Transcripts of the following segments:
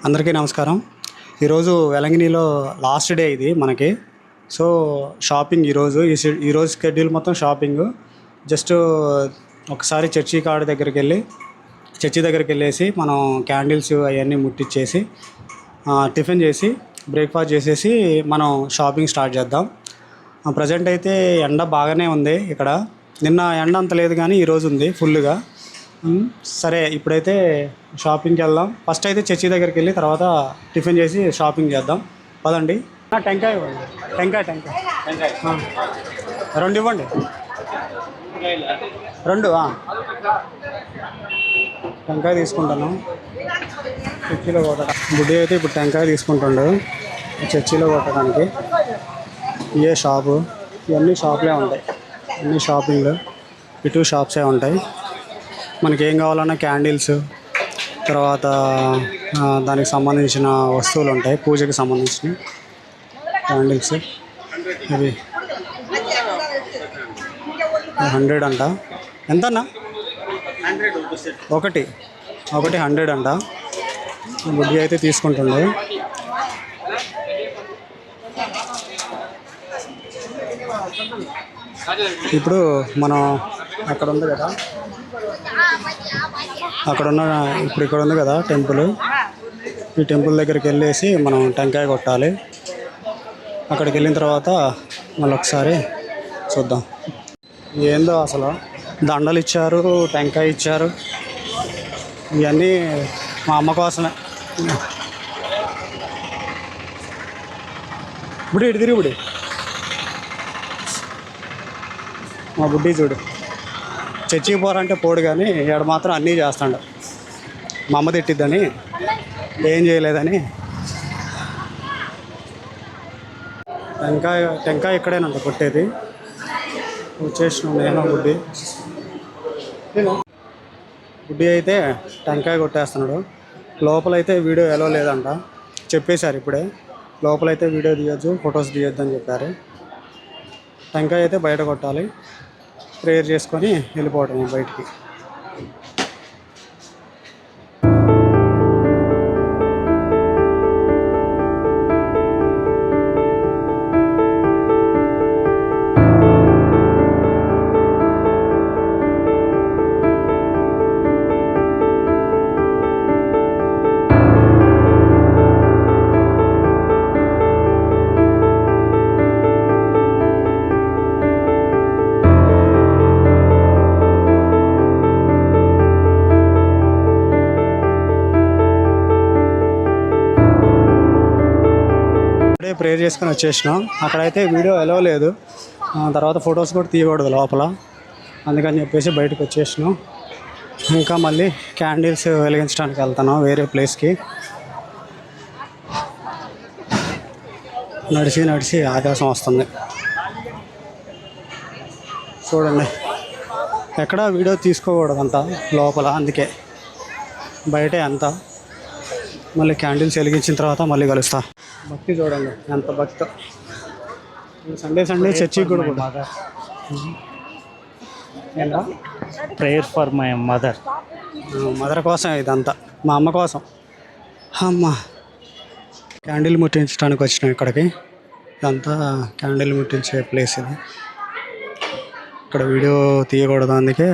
అందరికీ నమస్కారం. ఈరోజు వెలంగినిలో లాస్ట్ డే ఇది మనకి. సో షాపింగ్ ఈరోజు షెడ్యూల్ మొత్తం షాపింగ్. జస్ట్ ఒకసారి చర్చి దగ్గరికి వెళ్ళేసి మనం క్యాండిల్స్ అవన్నీ ముట్టించేసి టిఫిన్ చేసి బ్రేక్ఫాస్ట్ చేసేసి మనం షాపింగ్ స్టార్ట్ చేద్దాం. ప్రజెంట్ అయితే ఎండ బాగానే ఉంది ఇక్కడ. నిన్న ఎండ అంత లేదు కానీ ఈరోజు ఉంది ఫుల్గా. సరే ఇప్పుడైతే షాపింగ్కి వెళ్దాం. ఫస్ట్ అయితే చర్చి దగ్గరికి వెళ్ళి తర్వాత టిఫిన్ చేసి షాపింగ్ చేద్దాం. పదండి. టెంకాయ రెండు ఇవ్వండి. రెండు టెంకాయ తీసుకుంటాను. చర్చిలో కొట్టడం బుడ్డి అయితే ఇప్పుడు టెంకాయ తీసుకుంటుండు చర్చిలో కొట్టడానికి. ఇవే షాపు, ఇవన్నీ షాపులే ఉంటాయి. అన్ని షాపింగ్లు ఇటు షాప్సే ఉంటాయి. మనకి ఏం కావాలన్నా క్యాండిల్స్, తర్వాత దానికి సంబంధించిన వస్తువులు ఉంటాయి. పూజకి సంబంధించిన క్యాండిల్స్ ఇవి 100 అంట. ఎంతన్నా? ఒకటి 100 అంట. బుడ్డి అయితే తీసుకుంటుండే. ఇప్పుడు మనం అక్కడ ఉంది కదా, ఇక్కడ ఉంది కదా టెంపుల్. ఈ టెంపుల్ దగ్గరికి వెళ్ళేసి మనం టెంకాయ కొట్టాలి. అక్కడికి వెళ్ళిన తర్వాత మళ్ళీ ఒకసారి చూద్దాం. ఏందో అసలు దండలు ఇచ్చారు, టెంకాయ ఇచ్చారు. ఇవన్నీ మా అమ్మ కోసమే. ఇటు తిరిగి మా బుడ్డి చూడు, చర్చికి పోరంటే పోడు కానీ ఇక్కడ మాత్రం అన్నీ చేస్తాడు. మా అమ్మ తిట్టిద్దని, ఏం చేయలేదని. టెంకాయ ఇక్కడేనంట కొట్టేది. వచ్చేసినాం నేను బుడ్డి అయితే టెంకాయ కొట్టేస్తున్నాడు. లోపలైతే వీడియో ఎలా లేదంట, చెప్పేశారు ఇప్పుడే. లోపలైతే వీడియో తీయొద్దు, ఫొటోస్ తీయొద్దు అని చెప్పారు. టెంకాయ అయితే బయట కొట్టాలి, ప్రేయర్ చేసుకొని వెళ్ళిపోవటం బయటికి. ప్రేయర్ చేసుకొని వచ్చేసినాం. అక్కడైతే వీడియో ఎలా లేదు, తర్వాత ఫొటోస్ కూడా తీయకూడదు లోపల, అందుకని చెప్పేసి బయటకు వచ్చేసినాం. ఇంకా మళ్ళీ క్యాండిల్స్ వెలిగించడానికి వెళ్తాను వేరే ప్లేస్కి. నడిచి ఆకాశం వస్తుంది చూడండి. ఎక్కడ వీడియో తీసుకోకూడదంట లోపల, అందుకే బయటే అంతా. మళ్ళీ క్యాండిల్స్ వెలిగించిన తర్వాత మళ్ళీ కలుస్తా. భక్తి చూడండి ఎంత భక్తి. సండే చర్చికి కూడా ప్రేయర్ ఫర్ మై మదర్ కోసం ఇదంతా, మా అమ్మ కోసం. అమ్మ క్యాండిల్ ముట్టించడానికి వచ్చినాం ఇక్కడికి. ఇదంతా క్యాండిల్ ముట్టించే ప్లేస్ ఇది. ఇక్కడ వీడియో తీయకూడదు, అందుకే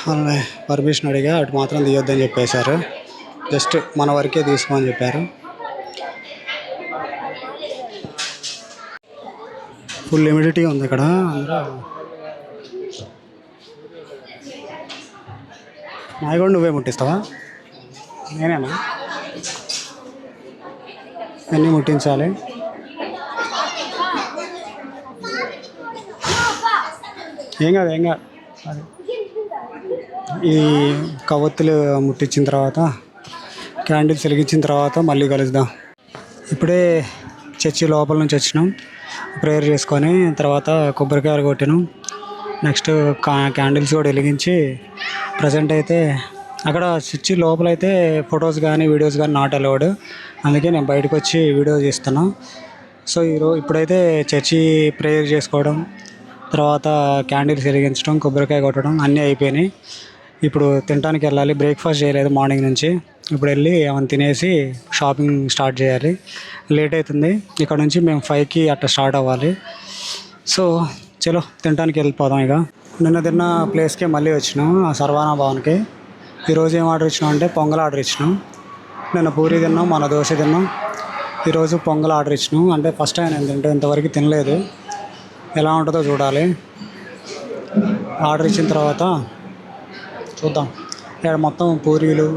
వాళ్ళని పర్మిషన్ అడిగా, అటు మాత్రం తీయొద్దని చెప్పేశారు. జస్ట్ మన వరకే తీసుకోమని చెప్పారు. ఫుల్ హ్యూమిడిటీ ఉంది ఇక్కడ. నాయి కూడా నువ్వే ముట్టిస్తావా? నేనేనా? అన్నీ ముట్టించాలి. ఏం కాదు అది. ఈ కవత్తులు ముట్టించిన తర్వాత, క్యాండిల్స్ వెలిగించిన తర్వాత మళ్ళీ కలుద్దాం. ఇప్పుడే చర్చి లోపల నుంచి వచ్చినాం. ప్రేయర్ చేసుకొని తర్వాత కొబ్బరికాయలు కొట్టినాం. నెక్స్ట్ క్యాండిల్స్ కూడా వెలిగించి, ప్రజెంట్ అయితే అక్కడ చర్చి లోపలైతే ఫొటోస్ కానీ వీడియోస్ కానీ నాట్ అలౌడ్, అందుకే నేను బయటకు వచ్చి వీడియో చేస్తున్నా. సో ఇప్పుడైతే చర్చి ప్రేయర్ చేసుకోవడం, తర్వాత క్యాండిల్స్ వెలిగించడం, కొబ్బరికాయ కొట్టడం అన్నీ అయిపోయినాయి. ఇప్పుడు తినడానికి వెళ్ళాలి. బ్రేక్ఫాస్ట్ చేయలేదు మార్నింగ్ నుంచి. ఇప్పుడు వెళ్ళి ఏమైనా తినేసి షాపింగ్ స్టార్ట్ చేయాలి. లేట్ అవుతుంది. ఇక్కడ నుంచి మేము 5కి అట్లా స్టార్ట్ అవ్వాలి. సో చలో తినడానికి వెళ్ళిపోదాం. ఇక నిన్న తిన్న ప్లేస్కే మళ్ళీ వచ్చినాం, ఆ సర్వానా భవన్కి. ఈరోజు ఏం ఆర్డర్ ఇచ్చినాం అంటే పొంగల్ ఆర్డర్ ఇచ్చినాం. నిన్న పూరి తిన్నాం, మన దోశ తిన్నాం. ఈరోజు పొంగల్ ఆర్డర్ ఇచ్చినాం. అంటే ఫస్ట్ టైం నేను తింటే ఇంతవరకు తినలేదు, ఎలా ఉంటుందో చూడాలి. ఆర్డర్ ఇచ్చిన తర్వాత చూద్దాం. ఇక్కడ మొత్తం పూరీలు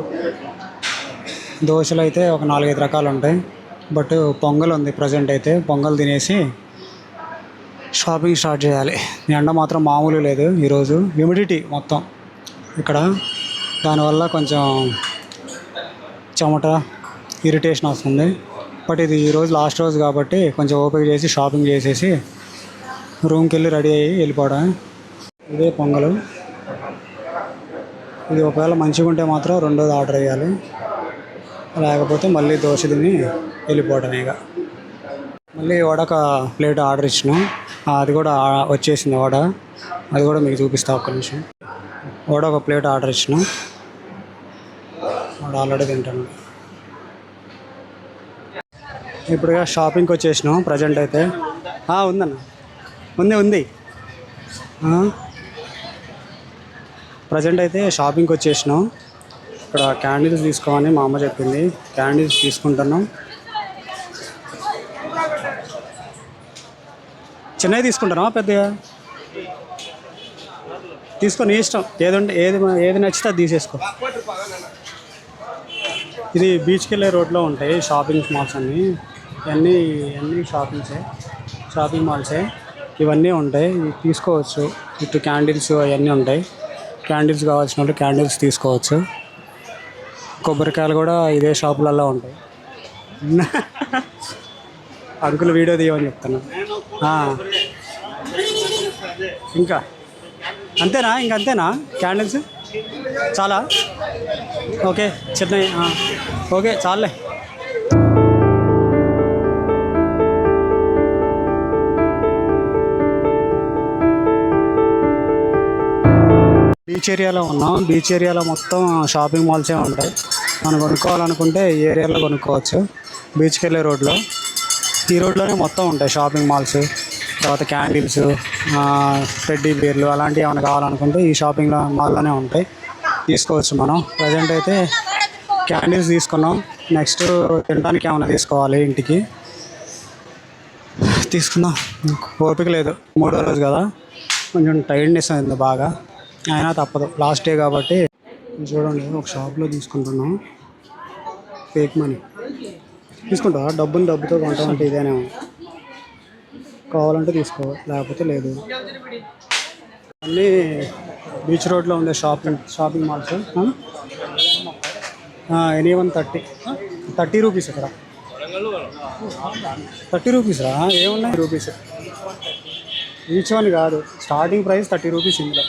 దోశలు అయితే ఒక 4-5 రకాలు ఉంటాయి. బట్ పొంగల్ ఉంది ప్రజెంట్ అయితే. పొంగల్ తినేసి షాపింగ్ స్టార్ట్ చేయాలి. ఎండ మాత్రం మామూలు లేదు ఈరోజు. హ్యూమిడిటీ మొత్తం ఇక్కడ, దానివల్ల కొంచెం చెమట ఇరిటేషన్ వస్తుంది. బట్ ఇది ఈరోజు లాస్ట్ రోజు కాబట్టి కొంచెం ఓపిక చేసి షాపింగ్ చేసేసి రూమ్కి వెళ్ళి రెడీ అయ్యి వెళ్ళిపోవడం. ఇదే పొంగలు. ఇది ఒకవేళ మంచిగా ఉంటే మాత్రం రెండోది ఆర్డర్ వేయాలి, లేకపోతే మళ్ళీ దోశ తిని వెళ్ళిపోవడం. ఇక మళ్ళీ వడక ప్లేట్ ఆర్డర్ ఇచ్చినాం, అది కూడా వచ్చేసింది వడ. అది కూడా మీకు చూపిస్తా ఒక్క నిమిషం. వడ ఒక ప్లేట్ ఆర్డర్ ఇచ్చినాం, వడ ఆల్రెడీ తింటాను. ఇప్పుడుగా షాపింగ్కి వచ్చేసినాం ప్రజెంట్ అయితే. ఉందన్న ఉంది. ప్రజెంట్ అయితే షాపింగ్కి వచ్చేసినాం. ఇక్కడ క్యాండిల్స్ తీసుకోమని మా అమ్మ చెప్పింది, క్యాండిల్స్ తీసుకుంటున్నాం. చిన్నవి తీసుకుంటున్నావా పెద్దగా? తీసుకో, నీ ఇష్టం. ఏది నచ్చితే అది తీసేసుకో. ఇది బీచ్కి వెళ్ళే రోడ్లో ఉంటాయి షాపింగ్ మాల్స్ అన్నీ. ఇవన్నీ షాపింగ్ మాల్సే. ఇవన్నీ ఉంటాయి, ఇవి తీసుకోవచ్చు. ఇటు క్యాండిల్స్ అవన్నీ ఉంటాయి. క్యాండిల్స్ కావాల్సిన వాళ్ళు క్యాండిల్స్ తీసుకోవచ్చు. కొబ్బరికాయలు కూడా ఇదే షాపులలో ఉంటాయి. అంకుల్ వీడియో తీయమని చెప్తాను. ఇంకా అంతేనా? అంతేనా క్యాండిల్స్? చాలా ఓకే, చిన్నవి ఓకే చాలే. బీచ్ ఏరియాలో ఉన్నాం. బీచ్ ఏరియాలో మొత్తం షాపింగ్ మాల్సే ఉంటాయి. మనం కొనుక్కోవాలనుకుంటే ఈ ఏరియాలో కొనుక్కోవచ్చు. బీచ్కి వెళ్ళే రోడ్లో, ఈ రోడ్లోనే మొత్తం ఉంటాయి షాపింగ్ మాల్స్. తర్వాత క్యాండిల్స్, టెడ్డీ బేర్లు అలాంటివి ఏమైనా కావాలనుకుంటే ఈ షాపింగ్ మాల్లోనే ఉంటాయి, తీసుకోవచ్చు. మనం ప్రజెంట్ అయితే క్యాండిల్స్ తీసుకున్నాం. నెక్స్ట్ తినడానికి ఏమైనా తీసుకోవాలి ఇంటికి, తీసుకుందాం. ఓపిక లేదు, 3వ రోజు కదా, కొంచెం టైర్డ్నెస్ అయింది బాగా. అయినా తప్పదు, లాస్ట్ డే కాబట్టి. చూడండి, ఒక షాప్లో తీసుకుంటున్నాం. ఫేక్ మనీ తీసుకుంటావా? డబ్బుతో కొంటామంటే ఇదేనే, కావాలంటే తీసుకో, లేకపోతే లేదు. అన్నీ బీచ్ రోడ్లో ఉండే షాపింగ్ మాల్స్. Anyone 30 rupees. ఇక్కడ 30 రూపీస్ రా. ఏమున్నాయి రూపీస్ ఈచ్ వన్ కాదు, స్టార్టింగ్ ప్రైస్ 30 రూపీస్. ఇందులో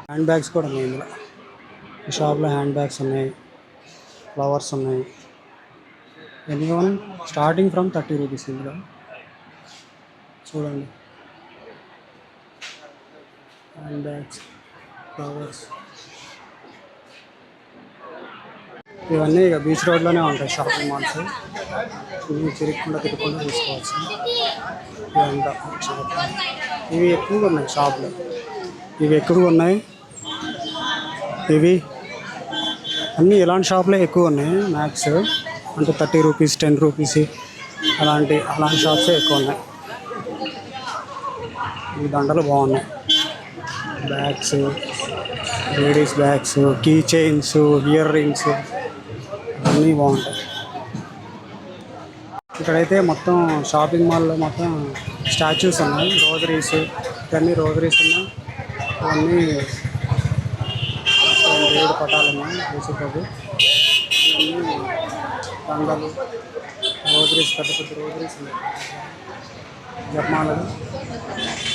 హ్యాండ్ బ్యాగ్స్ కూడా ఉన్నాయి. ఇందులో ఈ షాప్లో హ్యాండ్ బ్యాగ్స్ ఉన్నాయి, ఫ్లవర్స్ ఉన్నాయి. Anyone starting from 30 rupees. ఇందులో చూడండి, హ్యాండ్ బ్యాగ్స్, ఫ్లవర్స్, ఇవన్నీ ఇక బీచ్ రోడ్లోనే ఉంటాయి షాపింగ్ మాల్స్. ఇవి తిరగకుండా తీసుకోవచ్చు. ఇదంతా షాప్. ఇవి ఎక్కువగా ఉన్నాయి షాప్లో, ఇవి ఎక్కువగా ఉన్నాయి. ఇవి అన్నీ ఇలాంటి షాప్లే ఎక్కువ ఉన్నాయి మ్యాక్స్. అంటే 30 రూపీస్, 10 రూపీస్ అలాంటి షాప్సే ఎక్కువ ఉన్నాయి. ఈ దండలు బాగున్నాయి. Bags, ladies bags, key chains, earrings అన్నీ బాగుంటాయి. ఇక్కడైతే మొత్తం షాపింగ్ మాల్లో మొత్తం స్టాచ్యూస్ ఉన్నాయి. రోజరీస్, ఇవన్నీ రోజరీస్ ఉన్నాయి. ఇవన్నీ దేవుడు పటాలు ఉన్నాయి. యేసుప్రభు, ఇవన్నీ దండలు, రోజరీస్, పెద్ద రోజరీస్ ఉన్నాయి, జపమాలలు.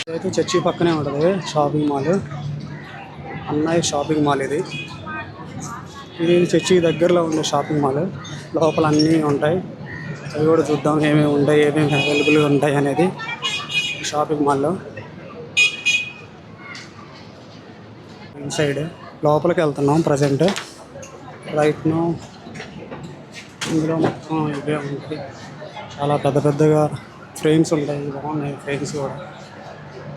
ఇదైతే చర్చి పక్కనే ఉంటుంది షాపింగ్ మాల్. అన్నయ్య షాపింగ్ మాల్ ఇది చర్చి దగ్గరలో ఉండే షాపింగ్ మాల్. లోపల అన్నీ ఉంటాయి, అవి కూడా చూద్దాం ఏమేమి ఉంటాయి, ఏమేమి అవైలబుల్గా ఉంటాయి అనేది షాపింగ్ మాల్లో. ఇన్సైడ్ లోపలికి వెళ్తున్నాం ప్రజెంట్. రైట్ను ఇందులో మొత్తం ఇవే ఉంటాయి. చాలా పెద్ద పెద్దగా ఫ్రేమ్స్ ఉంటాయి. బాగున్నాయి ఫ్రేమ్స్ కూడా,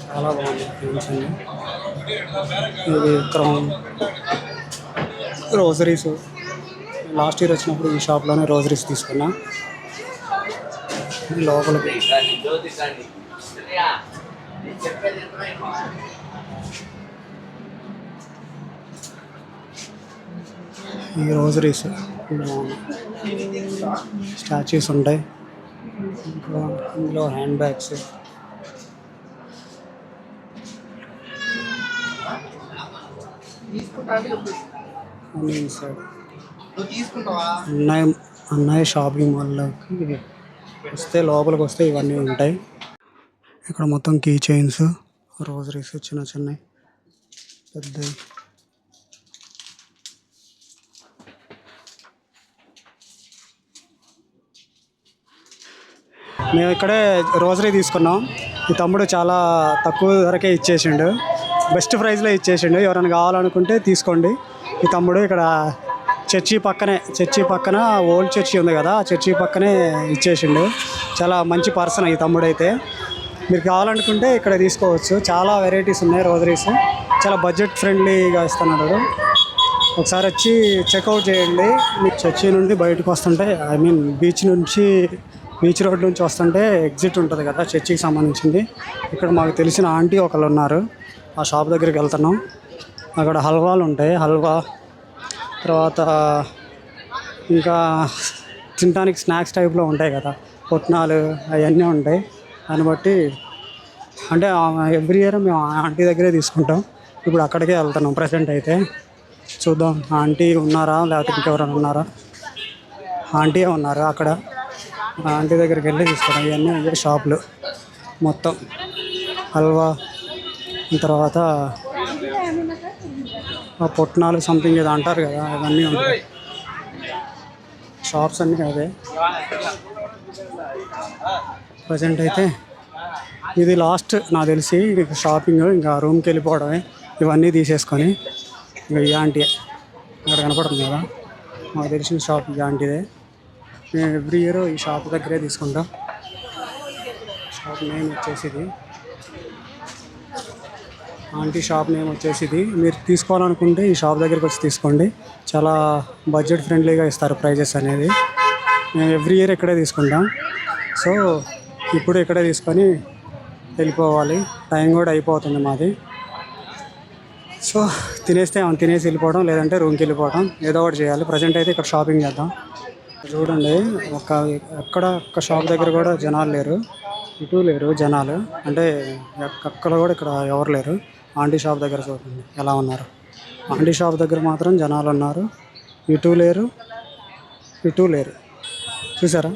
చాలా బాగున్నాయి ఫ్రేమ్స్ అన్నీ. ఇది క్రౌన్ రోజరీస్. లాస్ట్ ఇయర్ వచ్చినప్పుడు ఈ షాప్లోనే రోజరీస్ తీసుకున్నా. లోపలికి ఈ రోజరీస్ స్టాచ్యూస్ ఉంటాయి. ఇంకా ఇందులో హ్యాండ్ బ్యాగ్స్, అన్నీ ఇన్సైడ్ అన్నయ్య షాపింగ్ మాల్లోకి వస్తే, లోపలికి వస్తే ఇవన్నీ ఉంటాయి. ఇక్కడ మొత్తం కీ చైన్స్, రోజరీస్ చిన్న చిన్నవి, పెద్దవి. మేము ఇక్కడే రోజరీ తీసుకున్నాం. ఈ తమ్ముడు చాలా తక్కువ ధరకే ఇచ్చేసిండు, బెస్ట్ ప్రైస్లో ఇచ్చేసిండు. ఎవరైనా కావాలనుకుంటే తీసుకోండి. ఈ తమ్ముడు ఇక్కడ చర్చి పక్కన ఓల్డ్ చర్చి ఉంది కదా, ఆ చర్చి పక్కనే ఇచ్చేసిండు. చాలా మంచి పర్సన్ ఈ తమ్ముడు అయితే. మీరు కావాలనుకుంటే ఇక్కడ తీసుకోవచ్చు. చాలా వెరైటీస్ ఉన్నాయి రోజరీస్, చాలా బడ్జెట్ ఫ్రెండ్లీగా ఇస్తున్నాడు. ఒకసారి వచ్చి చెక్అవుట్ చేయండి. మీకు చర్చి నుండి బయటకు వస్తుంటే, ఐ మీన్ బీచ్ రోడ్ నుంచి వస్తుంటే ఎగ్జిట్ ఉంటుంది కదా చర్చికి సంబంధించింది. ఇక్కడ మాకు తెలిసిన ఆంటీ ఒకళ్ళు ఉన్నారు, ఆ షాప్ దగ్గరికి వెళ్తున్నాం. అక్కడ హల్వాలు ఉంటాయి, హల్వా తర్వాత ఇంకా తినడానికి స్నాక్స్ టైప్లో ఉంటాయి కదా, పొట్నాలు అవన్నీ ఉంటాయి. దాన్ని బట్టి అంటే ఎవ్రీ ఇయర్ మేము ఆంటీ దగ్గరే తీసుకుంటాం. ఇప్పుడు అక్కడికే వెళ్తున్నాం ప్రజెంట్ అయితే. చూద్దాం ఆంటీ ఉన్నారా లేకపోతే ఇంకెవరైనా ఉన్నారా. ఆంటీయే ఉన్నారు అక్కడ. ఆంటీ దగ్గరికి వెళ్ళి తీసుకుంటాం. ఇవన్నీ అయ్యే షాపులు మొత్తం. హల్వా తర్వాత పొట్నాలు సంథింగ్ ఏదో అంటారు కదా, అవన్నీ ఉంటాయి. షాప్స్ అన్నీ అవే. ప్రజెంట్ అయితే ఇది లాస్ట్ నాకు తెలిసి షాపింగ్. ఇంకా రూమ్కి వెళ్ళిపోవడమే ఇవన్నీ తీసేసుకొని. ఇంకా ఈ ఆంటీ అక్కడ కనపడుతుంది కదా, మాకు తెలిసిన షాప్ ఈ ఆంటీదే. మేము ఎవ్రీ ఇయర్ ఈ షాప్ దగ్గరే తీసుకుంటాం. షాప్ నేమ్ వచ్చేసి ఆంటీ షాప్ నేమ్ వచ్చేసి. మీరు తీసుకోవాలనుకుంటే ఈ షాప్ దగ్గరికి వచ్చి తీసుకోండి. చాలా బడ్జెట్ ఫ్రెండ్లీగా ఇస్తారు ప్రైజెస్ అనేది. మేము ఎవ్రీ ఇయర్ ఇక్కడే తీసుకుంటాం. సో ఇప్పుడు ఇక్కడే తీసుకొని వెళ్ళిపోవాలి. టైం కూడా అయిపోతుంది మాది. సో తినేసి వెళ్ళిపోవడం, లేదంటే రూమ్కి వెళ్ళిపోవడం, ఏదో ఒకటి చేయాలి. ప్రజెంట్ అయితే ఇక్కడ షాపింగ్ చేద్దాం. చూడండి, ఒక్క షాప్ దగ్గర కూడా జనాలు లేరు, ఇటు లేరు జనాలు. అంటే అక్కడ కూడా ఇక్కడ ఎవరు లేరు. ఆంటీ షాప్ దగ్గర చూడండి ఎలా ఉన్నారు. ఆంటీ షాప్ దగ్గర మాత్రం జనాలు ఉన్నారు, ఇటు లేరు చూసారా.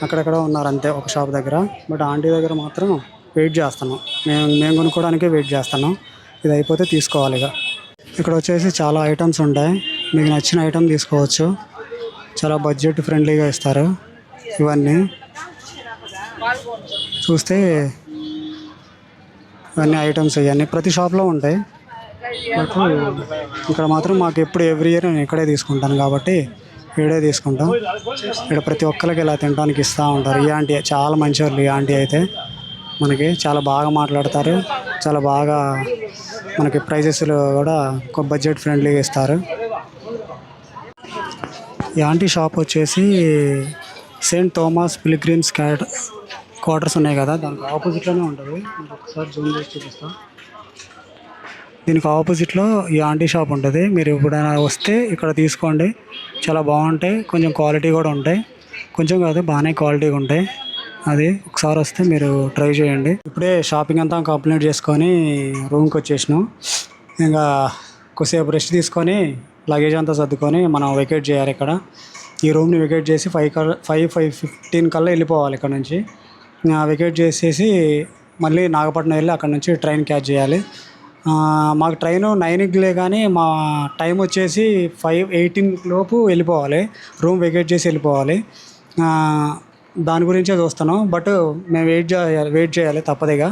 అక్కడెక్కడ ఉన్నారు అంతే ఒక షాప్ దగ్గర. బట్ ఆంటీ దగ్గర మాత్రం వెయిట్ చేస్తున్నాం. మేము కొనుక్కోవడానికే వెయిట్ చేస్తున్నాం. ఇది అయిపోతే తీసుకోవాలి. ఇక్కడ వచ్చేసి చాలా ఐటమ్స్ ఉంటాయి. మీకు నచ్చిన ఐటమ్ తీసుకోవచ్చు. చాలా బడ్జెట్ ఫ్రెండ్లీగా ఇస్తారు. ఇవన్నీ చూస్తే ఇవన్నీ ఐటమ్స్ ఇవన్నీ ప్రతి షాప్లో ఉంటాయి. బట్ ఇక్కడ మాత్రం మాకు ఎప్పుడు ఎవ్రీ ఇయర్ నేను ఇక్కడే తీసుకుంటాను కాబట్టి ఇక్కడే తీసుకుంటాం. ఇక్కడ ప్రతి ఒక్కరికి ఇలా తినడానికి ఇస్తూ ఉంటారు. ఈ ఆంటీ చాలా మంచివాళ్ళు. ఈ ఆంటీ అయితే మనకి చాలా బాగా మాట్లాడతారు. చాలా బాగా మనకి ప్రైజెస్లు కూడా బడ్జెట్ ఫ్రెండ్లీగా ఇస్తారు. ఈ ఆంటీ షాప్ వచ్చేసి సెయింట్ థామస్ పిల్గ్రిమ్స్ క్వార్టర్స్ ఉన్నాయి కదా, దానికి ఆపోజిట్లోనే ఉంటుంది. ఒకసారి జూమ్ చేసి చూపిస్తాను. దీనికి ఆపోజిట్లో ఈ ఆంటీ షాప్ ఉంటుంది. మీరు ఎప్పుడైనా వస్తే ఇక్కడ తీసుకోండి. చాలా బాగుంటాయి. కొంచెం క్వాలిటీ కూడా ఉంటాయి. కొంచెం కాదు, బాగానే క్వాలిటీగా ఉంటాయి. అది ఒకసారి వస్తే మీరు ట్రై చేయండి. ఇప్పుడే షాపింగ్ అంతా కంప్లీట్ చేసుకొని రూమ్కి వచ్చేసినాం. ఇంకా కొద్దిసేపు రెస్ట్ తీసుకొని లగేజ్ అంతా సర్దుకొని మనం వెకేట్ చేయాలి. ఇక్కడ ఈ రూమ్ని వెకేట్ చేసి 5:15 కల్లా వెళ్ళిపోవాలి ఇక్కడ నుంచి. వెకేట్ చేసేసి మళ్ళీ నాగపట్నం వెళ్ళి అక్కడ నుంచి ట్రైన్ క్యాచ్ చేయాలి. మాకు ట్రైన్ 9కి కానీ మా టైం వచ్చేసి 5:18 లోపు వెళ్ళిపోవాలి. రూమ్ వెకేట్ చేసి వెళ్ళిపోవాలి. దాని గురించే చూస్తున్నాం. బట్ మేము వెయిట్ చేయాలి తప్పదుగా.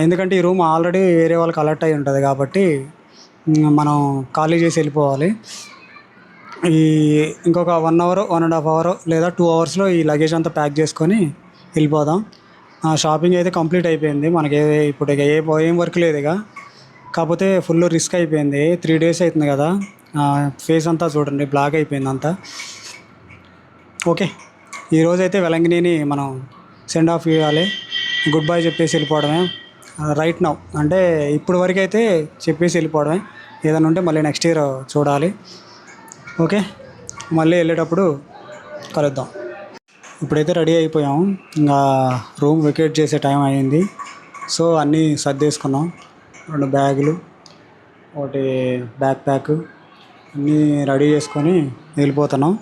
ఎందుకంటే ఈ రూమ్ ఆల్రెడీ వేరే వాళ్ళకి అలర్ట్ అయి ఉంటుంది కాబట్టి మనం ఖాళీ చేసి వెళ్ళిపోవాలి. ఈ ఇంకొక 1 అవర్ 1.5 అవర్ లేదా 2 అవర్స్లో ఈ లగేజ్ అంతా ప్యాక్ చేసుకొని వెళ్ళిపోదాం. షాపింగ్ అయితే కంప్లీట్ అయిపోయింది. మనకి ఇప్పుడు ఇక ఏం వర్క్ లేదు ఇక. కాకపోతే ఫుల్ రిస్క్ అయిపోయింది. 3 డేస్ అవుతుంది కదా. ఫేస్ అంతా చూడండి బ్లాక్ అయిపోయింది అంతా. ఓకే, ఈరోజైతే వెలంగిణిని మనం సెండ్ ఆఫ్ ఇవ్వాలి, గుడ్ బై చెప్పేసి వెళ్ళిపోవడమే రైట్ నౌ. అంటే ఇప్పుడు వరకు అయితే చెప్పేసి వెళ్ళిపోవడమే. ఏదైనా ఉంటే మళ్ళీ నెక్స్ట్ ఇయర్ చూడాలి. ఓకే, మళ్ళీ వెళ్ళేటప్పుడు కలుద్దాం. ఇప్పుడైతే రెడీ అయిపోయాము. ఇంకా రూమ్ వెకేట్ చేసే టైం అయ్యింది. సో అన్నీ సర్దేసుకున్నాం. 2 బ్యాగులు, ఒకటి బ్యాక్ ప్యాక్ అన్నీ రెడీ చేసుకొని వెళ్ళిపోతున్నాం.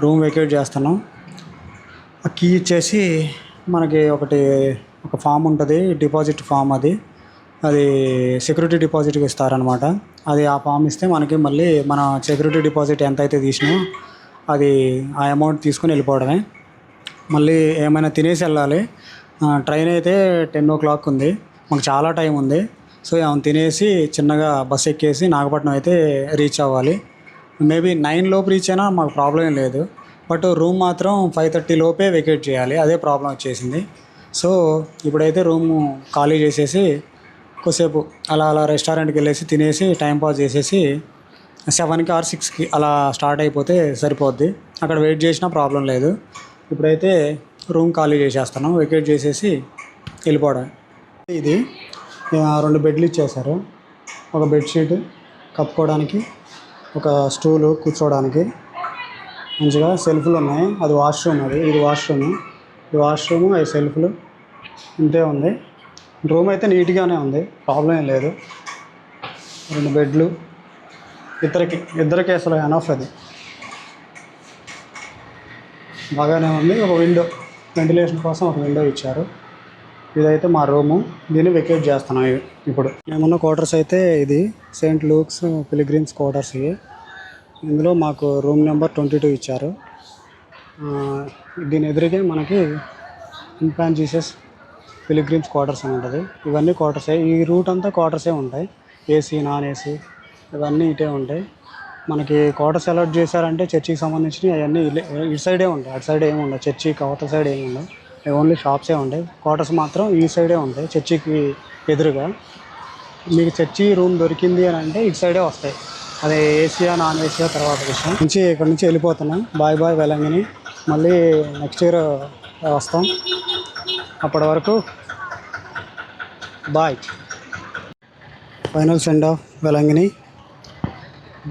రూమ్ వెకేట్ చేస్తున్నాం. ఆ కీ ఇచ్చేసి మనకి ఒక ఫామ్ ఉంటుంది, డిపాజిట్ ఫామ్. అది సెక్యూరిటీ డిపాజిట్కి ఇస్తారనమాట. ఆ ఫామ్ ఇస్తే మనకి మళ్ళీ మన సెక్యూరిటీ డిపాజిట్ ఎంత అయితే తీసినామో ఆ అమౌంట్ తీసుకొని వెళ్ళిపోవడమే. మళ్ళీ ఏమైనా తినేసి వెళ్ళాలి. ట్రైన్ అయితే 10 o'clock ఉంది. మాకు చాలా టైం ఉంది. సో ఏమైనా తినేసి చిన్నగా బస్ ఎక్కేసి నాగపట్నం అయితే రీచ్ అవ్వాలి. మేబీ 9 లోపు రీచ్ అయినా మాకు ప్రాబ్లం ఏం లేదు. బట్ రూమ్ మాత్రం 5:30 లోపే వెకేట్ చేయాలి. అదే ప్రాబ్లం వచ్చేసింది. సో ఇప్పుడైతే రూము ఖాళీ చేసేసి కొద్దిసేపు అలా రెస్టారెంట్కి వెళ్ళేసి తినేసి టైంపాస్ చేసేసి 7కి or 6కి అలా స్టార్ట్ అయిపోతే సరిపోద్ది. అక్కడ వెయిట్ చేసినా ప్రాబ్లం లేదు. ఇప్పుడైతే రూమ్ ఖాళీ చేసేస్తున్నాం, వెకేట్ చేసేసి వెళ్ళిపోవడం. ఇది 2 బెడ్లు ఇచ్చేసారు. ఒక బెడ్షీట్ కప్పుకోవడానికి, ఒక స్టూలు కూర్చోవడానికి, మంచిగా సెల్ఫ్లు ఉన్నాయి. అది వాష్రూమ్. ఇది వాష్రూమ్, అవి సెల్ఫ్లు. ఇంతే ఉంది. రూమ్ అయితే నీట్గానే ఉంది, ప్రాబ్లం ఏం లేదు. 2 బెడ్లు ఇద్దరికి అసలు ఎనఫ్. అది బాగానే ఉంది. ఒక విండో, వెంటిలేషన్ కోసం ఒక విండో ఇచ్చారు. ఇదైతే మా రూము. దీన్ని వెకేట్ చేస్తున్నాం ఇప్పుడు. మేమున్న క్వార్టర్స్ అయితే ఇది సెయింట్ లూక్స్ పిలిగ్రిమ్స్ క్వార్టర్స్. ఇందులో మాకు రూమ్ నెంబర్ 22 ఇచ్చారు. దీని ఎదురుగే మనకి ఇన్ఫాంట్ జీసస్ పిలిగ్రిమ్స్ క్వార్టర్స్ అని ఉంటుంది. ఇవన్నీ క్వార్టర్సే. ఈ రూట్ అంతా క్వార్టర్సే ఉంటాయి. ఏసీ, నాన్ ఏసీ ఇవన్నీ ఇటే ఉంటాయి. మనకి క్వార్టర్స్ అలాట్ చేశారంటే చర్చికి సంబంధించినవి అవన్నీ ఇటు సైడే ఉంటాయి. అటు సైడ్ ఏమి ఉండవు. చర్చికి అవతల సైడ్ ఏమి ఉండవు. ఓన్లీ షాప్సే ఉంటాయి. క్వార్టర్స్ మాత్రం ఈ సైడే ఉంటాయి, చర్చికి ఎదురుగా. మీకు చర్చి రూమ్ దొరికింది అని అంటే ఇటు సైడే వస్తాయి. అది ఏసీయా నాన్ ఏసీయా తర్వాత విషయం. ఇక్కడ నుంచి వెళ్ళిపోతున్నాం. బాయ్ వెలంగిని. మళ్ళీ నెక్స్ట్ ఇయర్ వస్తాం. అప్పటి వరకు bye. Final send off Velankanni.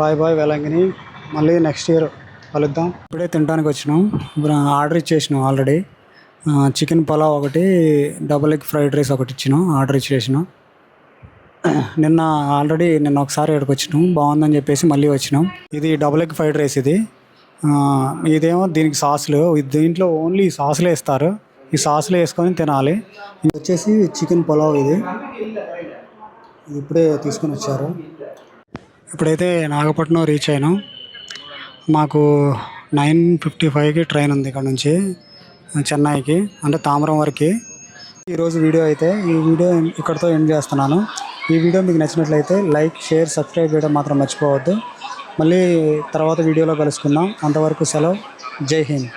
Bye Velankanni. మళ్ళీ నెక్స్ట్ ఇయర్ కలుద్దాం. ఇప్పుడే తినడానికి వచ్చినాం. ఆర్డర్ ఇచ్చేసినాం ఆల్రెడీ. చికెన్ పలావ్ ఒకటి, డబుల్ ఎగ్ ఫ్రైడ్ రైస్ ఒకటి ఇచ్చినాం, ఆర్డర్ ఇచ్చేసినాం. నిన్న ఒకసారి ఇక్కడికి వచ్చినాం, బాగుందని చెప్పేసి మళ్ళీ వచ్చినాం. ఇది డబుల్ ఎగ్ ఫ్రైడ్ రైస్. ఇదేమో దీనికి సాసులు. దీంట్లో ఓన్లీ సాసులే ఇస్తారు. ఈ సాసులు వేసుకొని తినాలి. ఇది వచ్చేసి చికెన్ పలావ్. ఇది ఇప్పుడే తీసుకొని వచ్చారు. ఇప్పుడైతే నాగపట్నం రీచ్ అయినాం. మాకు 9:55కి ట్రైన్ ఉంది ఇక్కడ నుంచి చెన్నైకి, అంటే తామరం వరకు. ఈరోజు వీడియో ఈ వీడియో ఇక్కడితో ఎండ్ చేస్తున్నాను. ఈ వీడియో మీకు నచ్చినట్లయితే లైక్, షేర్, సబ్స్క్రైబ్ చేయడం మాత్రం మర్చిపోవద్దు. మళ్ళీ తర్వాత వీడియోలో కలుసుకుందాం. అంతవరకు సెలవు. జై హింద్.